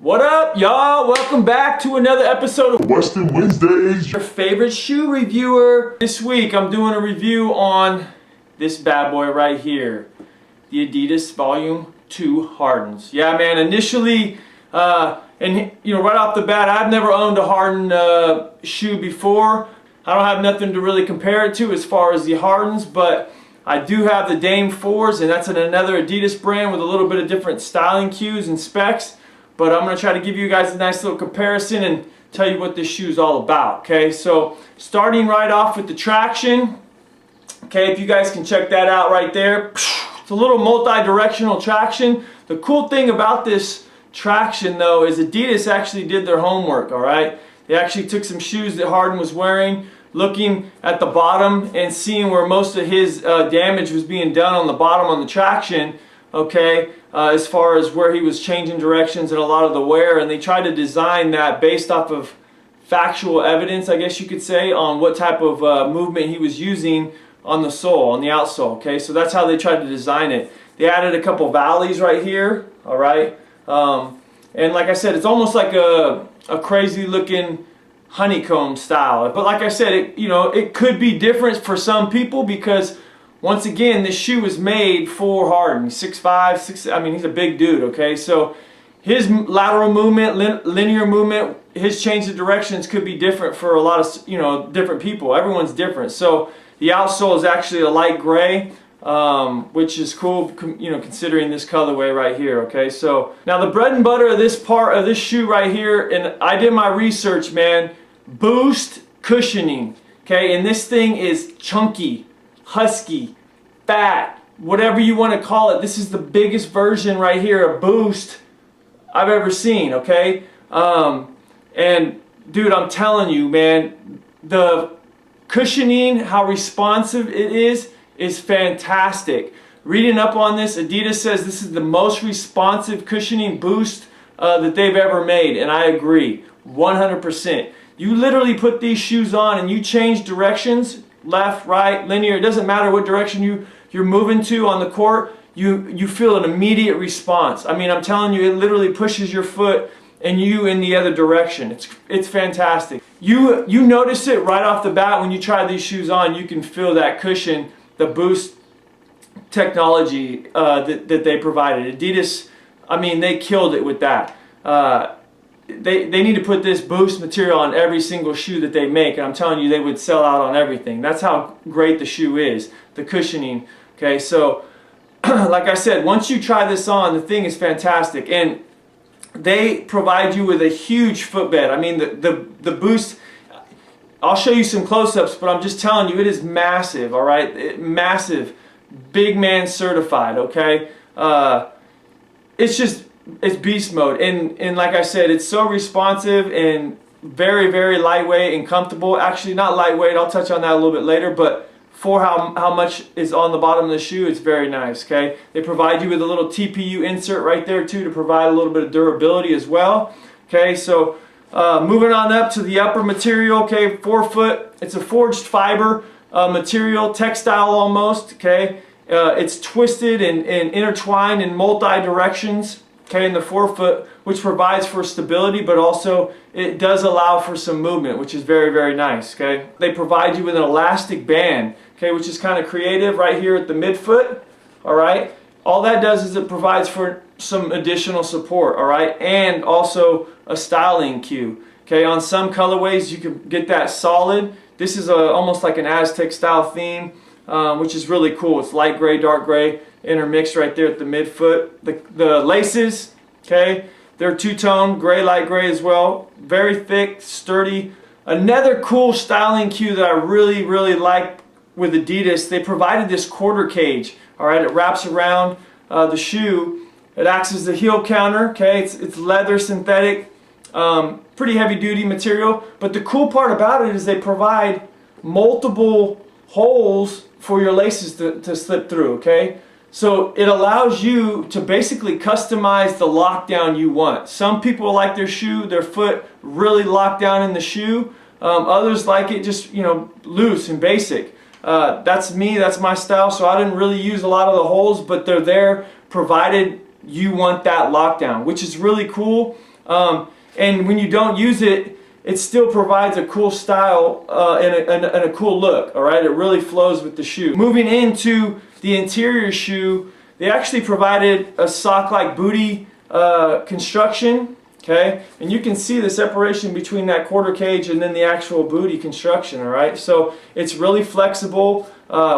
What up, y'all? Welcome back to another episode of Western Wednesdays. Your favorite shoe reviewer. This week I'm doing a review on this bad boy right here, the Adidas Volume 2 Hardens. Yeah, man, initially, and you know, right off the bat, I've never owned a Harden shoe before. I don't have nothing to really compare it to as far as the Hardens, but I do have the Dame 4s, and that's another Adidas brand with a little bit of different styling cues and specs. But I'm going to try to give you guys a nice little comparison and tell you what this shoe is all about. Okay, so starting right off with the traction. Okay, if you guys can check that out right there. It's a little multi-directional traction. The cool thing about this traction though is Adidas actually did their homework, alright? They actually took some shoes that Harden was wearing, looking at the bottom and seeing where most of his damage was being done on the bottom on the traction. Okay, as far as where he was changing directions and a lot of the wear, and they tried to design that based off of factual evidence, I guess you could say, on what type of movement he was using on the sole, on the outsole. Okay, so that's how they tried to design it. They added a couple valleys right here, all right, and like I said, it's almost like a crazy looking honeycomb style. But like I said, it could be different for some people because once again, this shoe was made for Harden. He's 6'5", I mean, he's a big dude, okay? So his lateral movement, linear movement, his change of directions could be different for a lot of, different people. Everyone's different. So the outsole is actually a light gray, which is cool, considering this colorway right here, okay? So now the bread and butter of this part of this shoe right here, and I did my research, man, boost cushioning, okay? And this thing is chunky, husky, fat, whatever you want to call it. This is the biggest version right here of Boost I've ever seen, okay? And dude, I'm telling you, man, the cushioning, how responsive it is fantastic. Reading up on this, Adidas says this is the most responsive cushioning Boost that they've ever made, and I agree 100%. You literally put these shoes on and you change directions, left, right, linear, it doesn't matter what direction you're moving to on the court, you feel an immediate response. I mean, I'm telling you, it literally pushes your foot and you in the other direction. It's fantastic. You notice it right off the bat when you try these shoes on. You can feel that cushion, the Boost technology that they provided. Adidas, I mean, they killed it with that. They need to put this Boost material on every single shoe that they make, and I'm telling you, they would sell out on everything. That's how great the shoe is, the cushioning. Okay, so like I said, once you try this on, the thing is fantastic, and they provide you with a huge footbed. I mean, the Boost, I'll show you some close-ups, but I'm just telling you, it is massive, all right? Massive, big man certified, okay? It's beast mode, and like I said, it's so responsive and very, very lightweight and comfortable. Actually, not lightweight, I'll touch on that a little bit later, but for how much is on the bottom of the shoe, it's very nice, okay? They provide you with a little TPU insert right there too to provide a little bit of durability as well, okay? So moving on up to the upper material, okay, 4 foot, it's a forged fiber material, textile almost, okay? It's twisted and intertwined in multi-directions, okay, in the 4 foot, which provides for stability, but also it does allow for some movement, which is very, very nice, okay? They provide you with an elastic band, okay, which is kind of creative right here at the midfoot, all right? All that does is it provides for some additional support, all right? And also a styling cue, okay? On some colorways, you can get that solid. This is almost like an Aztec style theme, which is really cool. It's light gray, dark gray, intermixed right there at the midfoot. The laces, okay, they're two-tone, gray, light gray as well. Very thick, sturdy. Another cool styling cue that I really, really like with Adidas, they provided this quarter cage. All right, it wraps around the shoe. It acts as the heel counter, okay? It's leather, synthetic, pretty heavy-duty material. But the cool part about it is they provide multiple holes for your laces to slip through, okay? So it allows you to basically customize the lockdown you want. Some people like their foot really locked down in the shoe. Others like it just, loose and basic. That's me, that's my style, so I didn't really use a lot of the holes, but they're there provided you want that lockdown, which is really cool. And when you don't use it, it still provides a cool style and a cool look. All right, it really flows with the shoe. Moving into the interior shoe, they actually provided a sock-like booty construction. Okay, and you can see the separation between that quarter cage and then the actual booty construction. All right, so it's really flexible,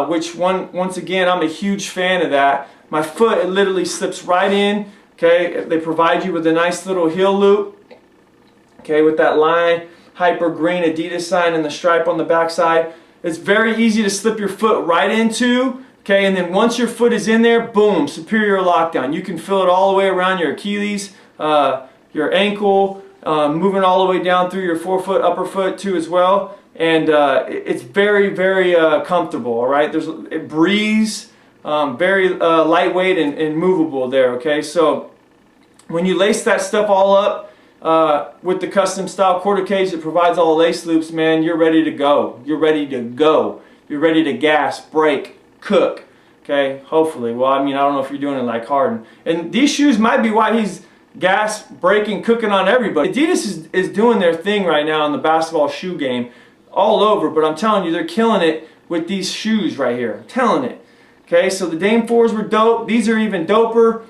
which once again, I'm a huge fan of that. My foot, it literally slips right in. Okay, they provide you with a nice little heel loop. Okay, with that line, hyper green Adidas sign and the stripe on the backside. It's very easy to slip your foot right into. Okay, and then once your foot is in there, boom, superior lockdown. You can feel it all the way around your Achilles, your ankle, moving all the way down through your forefoot, upper foot too as well. And it's very, very comfortable, all right? It breathes, very lightweight and movable there, okay? So when you lace that stuff all up with the custom style quarter cage that provides all the lace loops, man, you're ready to go. You're ready to go. You're ready to gas, brake, cook, okay? Hopefully. Well, I mean, I don't know if you're doing it like Harden. And these shoes might be why he's gas, braking, cooking on everybody. Adidas is doing their thing right now in the basketball shoe game all over, but I'm telling you, they're killing it with these shoes right here. I'm telling it. Okay, so the Dame 4s were dope. These are even doper.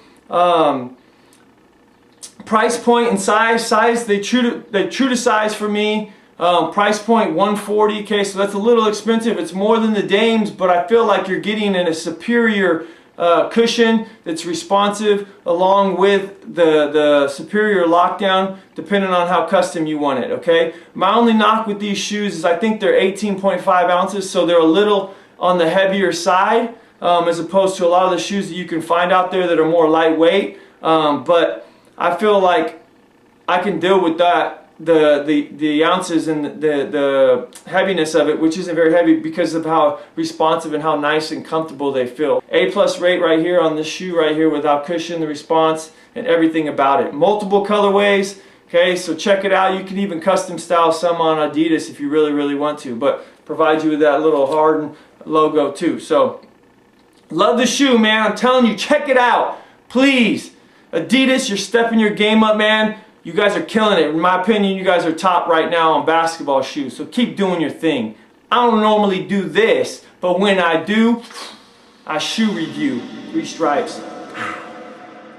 Price point and size, they true to size for me. Price point $140. Okay, so that's a little expensive. It's more than the Dames, but I feel like you're getting in a superior cushion that's responsive, along with the superior lockdown, depending on how custom you want it. Okay, my only knock with these shoes is I think they're 18.5 ounces, so they're a little on the heavier side, as opposed to a lot of the shoes that you can find out there that are more lightweight. But I feel like I can deal with that, the ounces and the heaviness of it, which isn't very heavy because of how responsive and how nice and comfortable they feel. A+ rate right here on this shoe right here, without cushion, the response and everything about it. Multiple colorways. Okay, so check it out. You can even custom style some on Adidas if you really want to, but provides you with that little Harden logo too. So love the shoe, man. I'm telling you, check it out, please. Adidas, you're stepping your game up, man. You guys are killing it. In my opinion, you guys are top right now on basketball shoes. So keep doing your thing. I don't normally do this, but when I do, I shoe review. 3 stripes.